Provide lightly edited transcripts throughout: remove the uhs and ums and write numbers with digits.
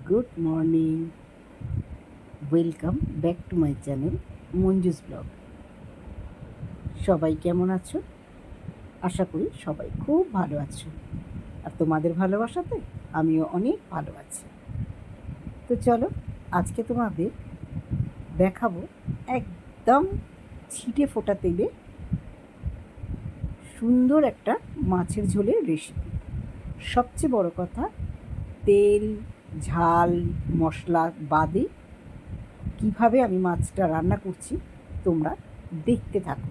Good morning, welcome back to my channel Manju's blog. সবাই কেমন আছো? আশা করি সবাই খুব ভালো আছো, আর তোমাদের ভালোবাসাতে আমিও অনেক ভালো আছি। তো চলো, আজকে তোমাদের দেখাবো একদম ছিটে ফোটা তেলে সুন্দর একটা মাছের ঝোলের রেসিপি। সবচেয়ে বড় কথা, তেল ঝাল মশলা বাদে কিভাবে আমি মাছটা রান্না করছি তোমরা দেখতে থাকো।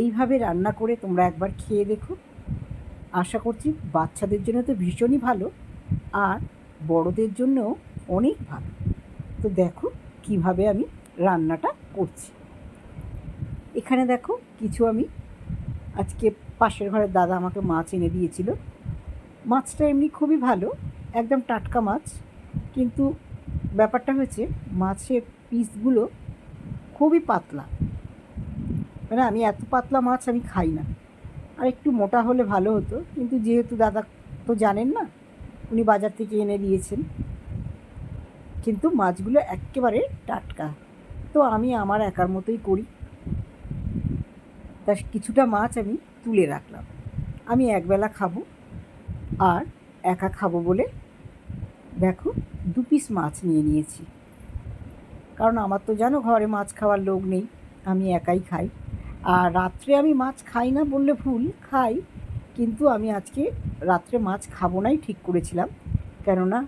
এইভাবে রান্না করে তোমরা একবার খেয়ে দেখো। আশা করছি বাচ্চাদের জন্য তো ভীষণই ভালো, আর বড়দের জন্যও অনেক ভালো। তো দেখো কিভাবে আমি রান্নাটা করছি। এখানে দেখো কিছু আমি আজকে পাশের ঘরের দাদা আমাকে মাছ এনে দিয়েছিল। মাছটা এমনি খুবই ভালো, একদম টাটকা মাছ, কিন্তু ব্যাপারটা হয়েছে মাছের পিসগুলো খুবই পাতলা। মানে আমি এত পাতলা মাছ আমি খাই না, আর একটু মোটা হলে ভালো হতো, কিন্তু যেহেতু দাদা তো জানেন না, উনি বাজার থেকে এনে দিয়েছেন, কিন্তু মাছগুলো এক্কেবারে টাটকা। তো আমি আমার একার মতোই করি, তা কিছুটা মাছ আমি তুলে রাখলাম। আমি একবেলা খাবো, আর একা খাবো বলে দেখো 2 পিস মাছ নিয়ে নিয়েছি। কারণ আমার তো জানো ঘরে মাছ খাওয়ার লোক নেই, আমি একাই খাই। আর রাত্রে আমি মাছ খাই না বললে ভুল, খাই, কিন্তু আমি আজকে রাত্রে মাছ খাবো নাই ঠিক করেছিলাম, কেননা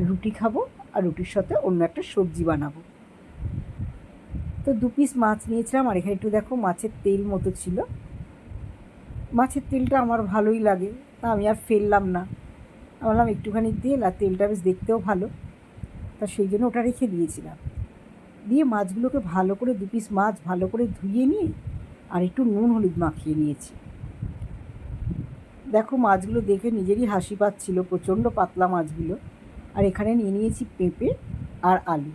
রুটি খাবো আর রুটির সাথে অন্য একটা সবজি বানাবো। তো 2 পিস মাছ নিয়েছিলাম, আর এখানে একটু দেখো মাছের তেল মতো ছিল। মাছের তেলটা আমার ভালোই লাগে, তা আমি আর ফেললাম না। আমি বললাম একটুখানি তেল, আর তেলটা বেশ দেখতেও ভালো, তা সেই জন্য ওটা রেখে দিয়েছিলাম। দিয়ে মাছগুলোকে ভালো করে 2 পিস মাছ ভালো করে ধুয়ে নিয়ে আর একটু নুন হলুদ মাখিয়ে নিয়েছি। দেখো মাছগুলো দেখে নিজেরই হাসি পাচ্ছিল, প্রচণ্ড পাতলা মাছগুলো। আর এখানে নিয়ে নিয়েছি পেঁপে আর আলু।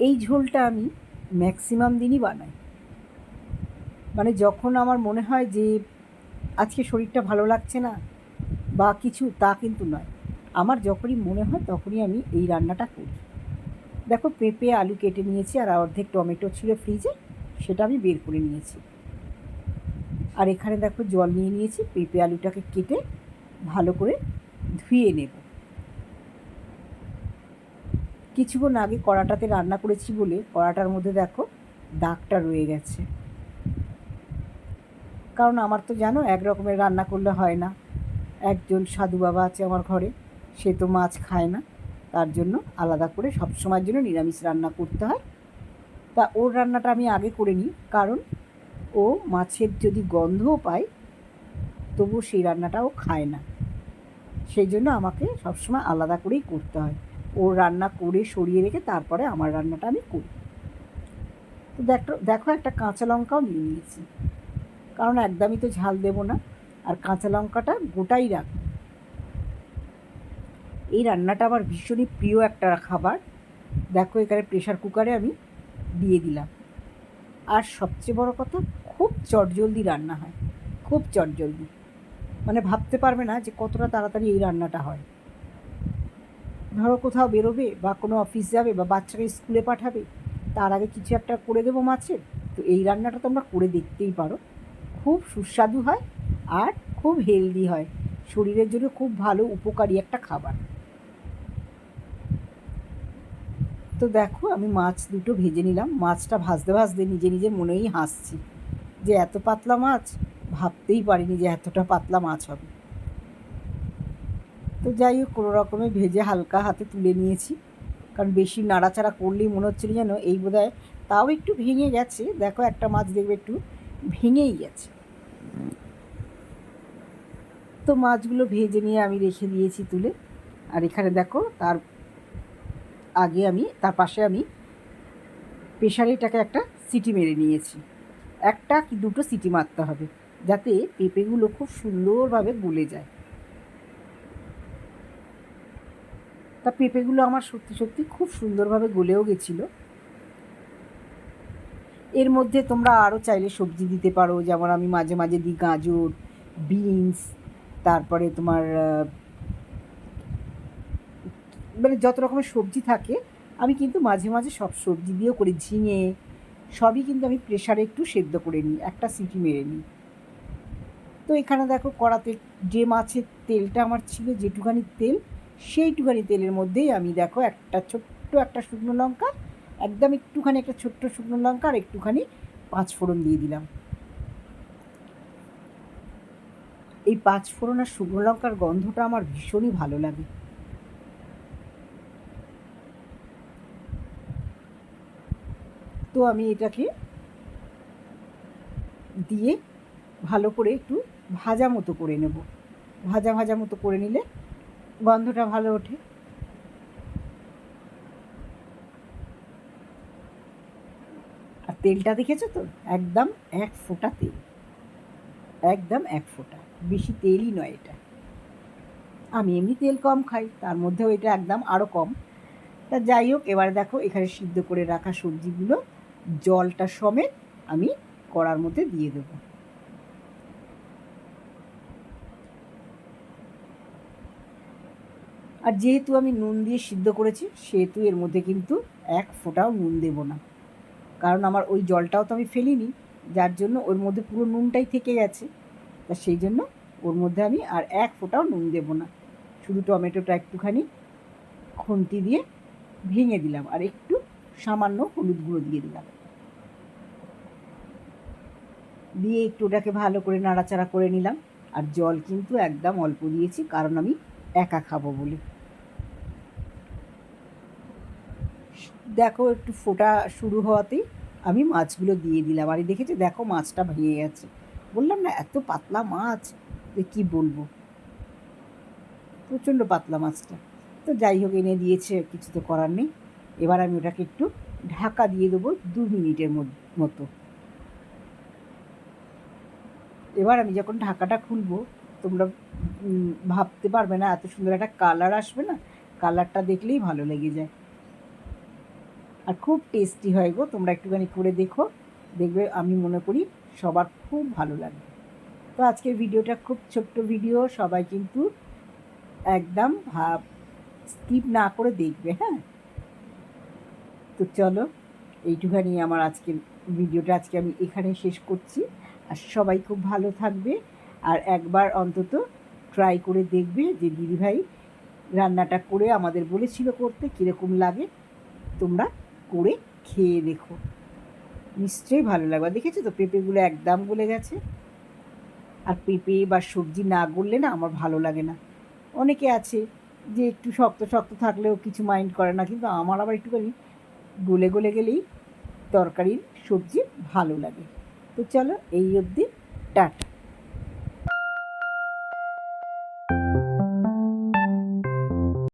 এই ঝোলটা আমি ম্যাক্সিমাম দিনই বানাই, মানে যখন আমার মনে হয় যে আজকে শরীরটা ভালো লাগছে না বা কিছু, তা কিন্তু নয়, আমার যখনই মনে হয় তখনই আমি এই রান্নাটা করি। দেখো পেঁপে আলু কেটে নিয়েছি, আর অর্ধেক টমেটো ছিল ফ্রিজে, সেটা আমি বের করে নিয়েছি। আর এখানে দেখো জল নিয়ে নিয়েছি, পেঁপে আলুটাকে কেটে ভালো করে ধুয়ে নেব। কিছুক্ষণ আগে কড়াটাতে রান্না করেছি বলে কড়াটার মধ্যে দেখো দাগটা রয়ে গেছে। কারণ আমার তো জানো এক রকমের রান্না করলে হয় না। একজন সাধু বাবা আছে আমার ঘরে, সে তো মাছ খায় না, তার জন্য আলাদা করে সবসময়ের জন্য নিরামিষ রান্না করতে হয়। তা ওর রান্নাটা আমি আগে করে নিই, কারণ ও মাছের যদি গন্ধও পায় তবুও সেই রান্নাটাও খায় না, সেই জন্য আমাকে সবসময় আলাদা করেই করতে হয়। ওর রান্না করে সরিয়ে রেখে তারপরে আমার রান্নাটা আমি করি। তো দেখো একটা কাঁচা লঙ্কাও নিয়ে নিয়েছি, কারণ একদমই তো ঝাল দেবো না, আর কাঁচা লঙ্কাটা গোটাই রাখবো। এই রান্নাটা আমার ভীষণই প্রিয় একটা খাবার। দেখো এখানে প্রেশার কুকারে আমি দিয়ে দিলাম। আর সবচেয়ে বড় কথা, খুব চটজলদি রান্না হয়, খুব চটজলদি, মানে ভাবতে পারবে না যে কতটা তাড়াতাড়ি এই রান্নাটা হয়। ধরো কোথাও বেরোবে বা কোনো অফিস যাবে বা বাচ্চাকে স্কুলে পাঠাবে, তার আগে কিছু একটা করে দেবো মাছের, তো এই রান্নাটা তোমরা করে দেখতেই পারো। খুব সুস্বাদু হয় আর খুব হেলদি হয়, শরীরের জন্য খুব ভালো উপকারী একটা খাবার। তো দেখো আমি মাছ দুটো ভেজে নিলাম। মাছটা ভাজতে ভাজতে নিজে নিজে মনেই হাসছি যে এত পাতলা মাছ, ভাবতেই পারিনি যে এতটা পাতলা মাছ হবে। তো যাই হোক, কোনো রকমে ভেজে হালকা হাতে তুলে নিয়েছি, কারণ বেশি নাড়াচাড়া করলেই মনে হচ্ছিল যেন এই বোধহয়, তাও একটু ভেঙে গেছে। দেখো একটা মাছ দেখবে একটু ভেঙেই গেছে। তো মাছগুলো ভেজে নিয়ে আমি রেখে দিয়েছি তুলে। আর এখানে দেখো তার পাশে আমি প্রেশারেটাকে একটা সিটি মেরে নিয়েছি। একটা কি দুটো সিটি মারতে হবে, যাতে পেঁপেগুলো খুব সুন্দরভাবে গলে যায়। তা পেঁপেগুলো আমার সত্যি সত্যি খুব সুন্দরভাবে গলেও গেছিলো। এর মধ্যে তোমরা আরও চাইলে সবজি দিতে পারো, যেমন আমি মাঝে মাঝে দিই গাজর, বিনস, তারপরে তোমার মানে যত রকমের সবজি থাকে আমি কিন্তু মাঝে মাঝে সব সবজি দিয়েও করি, ঝিঙে সবই কিন্তু আমি প্রেশারে একটু সেদ্ধ করে নিই, একটা সিটি মেরে নিই। তো এখানে দেখো কড়াতে যে মাছের তেলটা আমার ছিল, যেটুখানি তেল, সেইটুখানি তেলের মধ্যেই আমি দেখো একটা শুকনো লঙ্কা, একদম একটুখানি একটা ছোট্ট শুকনো লঙ্কা আর একটুখানি পাঁচফোড়ন দিয়ে দিলাম। এই পাঁচফোড়ন আর শুকনো লঙ্কার গন্ধটা আমার ভীষণই ভালো লাগে। তো আমি এটাকে দিয়ে ভালো করে একটু ভাজা মতো করে নেব। ভাজা ভাজা মতো করে নিলে গন্ধটা ভালো ওঠে। আর তেলটা দেখেছো তো, একদম এক ফোঁটা তেল, একদম এক ফোঁটা, বেশি তেলই নয় এটা। আমি এমনি তেল কম খাই, তার মধ্যেও এটা একদম আরও কম। তা যাই হোক, এবার দেখো এখানে সিদ্ধ করে রাখা সবজিগুলো জলটা সমেত আমি কড়ার মধ্যে দিয়ে দেবো। আর যেহেতু আমি নুন দিয়ে সিদ্ধ করেছি, সেহেতু এর মধ্যে কিন্তু এক ফোঁটাও নুন দেব না, কারণ আমার ওই জলটাও তো আমি ফেলিনি, যার জন্য ওর মধ্যে পুরো নুনটাই থেকে গেছে। তা সেই জন্য ওর মধ্যে আমি আর এক ফোঁটাও নুন দেব না। শুধু টমেটোটা একটুখানি খুন্তি দিয়ে ভেঙে দিলাম আর একটু সামান্য হলুদ গুঁড়ো দিয়ে দিলাম, দিয়ে একটু ওটাকে ভালো করে নাড়াচাড়া করে নিলাম। আর জল কিন্তু একদম অল্প দিয়েছি, কারণ আমি একা খাবো বলে। দেখো একটু ফোটা শুরু হওয়াতেই আমি মাছগুলো দিয়ে দিলাম। আর দেখেছি দেখো মাছটা ভেঙে গেছে, বললাম না এত পাতলা মাছ যে কী বলবো, প্রচণ্ড পাতলা মাছটা। তো যাই হোক, এনে দিয়েছে, কিছু তো করার নেই। এবার আমি ওটাকে একটু ঢাকা দিয়ে দেবো 2 মিনিটের মতো। এবার আমি যখন ঢাকাটা খুলবো, তোমরা ভাবতে পারবে না, এত সুন্দর একটা কালার আসবে না, কালারটা দেখলেই ভালো লেগে যায়। আর খুব টেস্টি হয় গো, তোমরা একটুখানি করে দেখো, দেখবে আমি মনে করি সবার খুব ভালো লাগবে। তো আজকের ভিডিওটা খুব ছোট্ট ভিডিও, সবাই কিন্তু একদম স্কিপ না করে দেখবে, হ্যাঁ। তো চলো, এইটুখানি আমার আজকের ভিডিওটা আজকে আমি এখানে শেষ করছি। আর সবাই খুব ভালো থাকবে, আর একবার অন্তত ট্রাই করে দেখবে যে দিদিভাই রান্নাটা করে আমাদের বলেছিল করতে, কীরকম লাগে তোমরা করে খেয়ে দেখো, নিশ্চয়ই ভালো লাগবে। দেখেছো তো পেঁপেগুলো একদম গলে গেছে। আর পেঁপে বা সবজি না গললে না আমার ভালো লাগে না। অনেকে আছে যে একটু শক্ত শক্ত থাকলেও কিছু মাইন্ড করে না, কিন্তু আমার আবার একটুখানি গলে গলে গেলেই তরকারির সবজি ভালো লাগে। তো চলো, এই অবধি, টাটা।